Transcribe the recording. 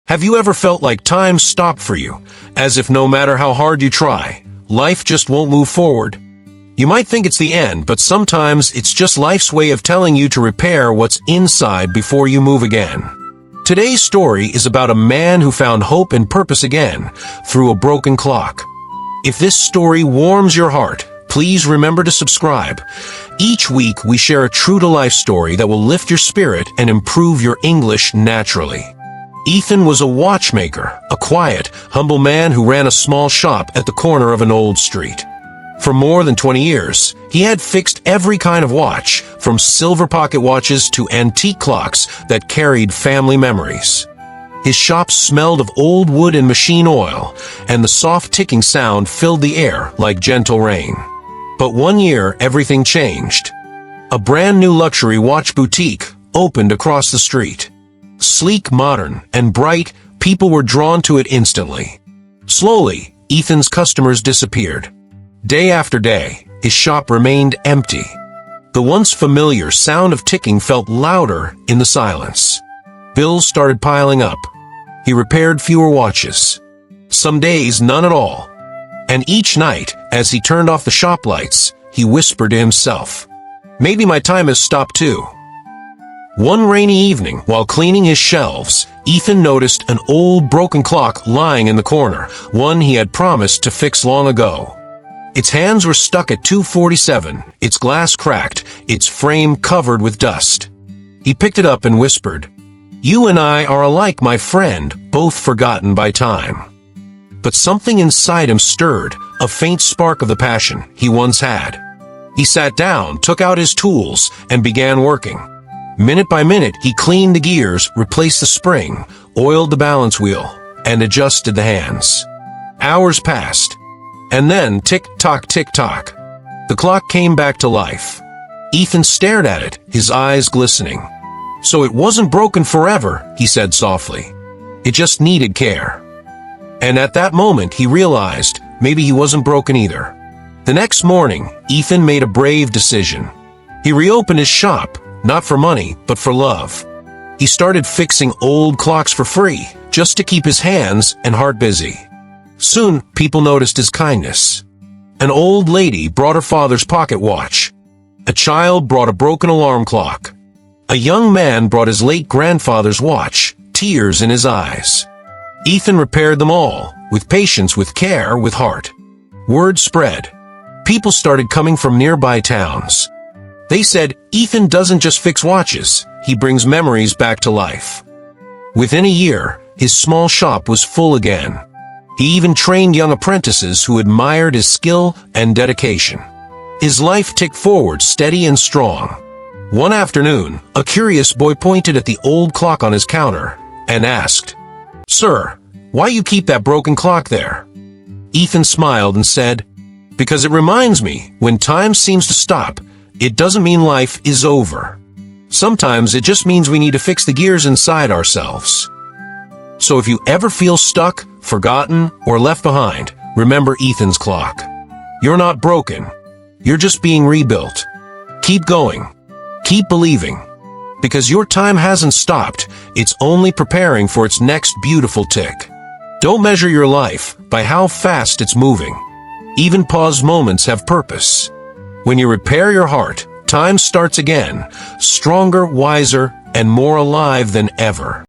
Have you ever felt like time stopped for you, as if no matter how hard you try, life just won't move forward? You might think it's the end, but sometimes it's just life's way of telling you to repair what's inside before you move again. Today's story is about a man who found hope and purpose again through a broken clock. If this story warms your heart, please remember to subscribe. Each week we share a true-to-life story that will lift your spirit and improve your English naturally. Ethan was a watchmaker, a quiet, humble man who ran a small shop at the corner of an old street. For more than 20 years, he had fixed every kind of watch, from silver pocket watches to antique clocks that carried family memories. His shop smelled of old wood and machine oil, and the soft ticking sound filled the air like gentle rain. But one year, everything changed. A brand new luxury watch boutique opened across the street. Sleek, modern, and bright, people were drawn to it instantly. Slowly, Ethan's customers disappeared. Day after day, his shop remained empty. The once familiar sound of ticking felt louder in the silence. Bills started piling up. He repaired fewer watches. Some days, none at all. And each night, as he turned off the shop lights, he whispered to himself, "Maybe my time has stopped too." One rainy evening, while cleaning his shelves, Ethan noticed an old broken clock lying in the corner, one he had promised to fix long ago. Its hands were stuck at 2:47, its glass cracked, its frame covered with dust. He picked it up and whispered, "You and I are alike, my friend, both forgotten by time." But something inside him stirred, a faint spark of the passion he once had. He sat down, took out his tools, and began working. Minute by minute, he cleaned the gears, replaced the spring, oiled the balance wheel, and adjusted the hands. Hours passed, and then tick-tock, tick-tock. The clock came back to life. Ethan stared at it, his eyes glistening. "So it wasn't broken forever," he said softly. "It just needed care." And at that moment, he realized maybe he wasn't broken either. The next morning, Ethan made a brave decision. He reopened his shop, not for money, but for love. He started fixing old clocks for free, just to keep his hands and heart busy. Soon, people noticed his kindness. An old lady brought her father's pocket watch. A child brought a broken alarm clock. A young man brought his late grandfather's watch, tears in his eyes. Ethan repaired them all, with patience, with care, with heart. Word spread. People started coming from nearby towns. They said, "Ethan doesn't just fix watches, he brings memories back to life." Within a year, his small shop was full again. He even trained young apprentices who admired his skill and dedication. His life ticked forward, steady and strong. One afternoon, a curious boy pointed at the old clock on his counter and asked, "Sir, why you keep that broken clock there?" Ethan smiled and said, "Because it reminds me, when time seems to stop, it doesn't mean life is over. Sometimes it just means we need to fix the gears inside ourselves." So if you ever feel stuck, forgotten, or left behind, remember Ethan's clock. You're not broken. You're just being rebuilt. Keep going. Keep believing. Because your time hasn't stopped, it's only preparing for its next beautiful tick. Don't measure your life by how fast it's moving. Even paused moments have purpose. When you repair your heart, time starts again, stronger, wiser, and more alive than ever.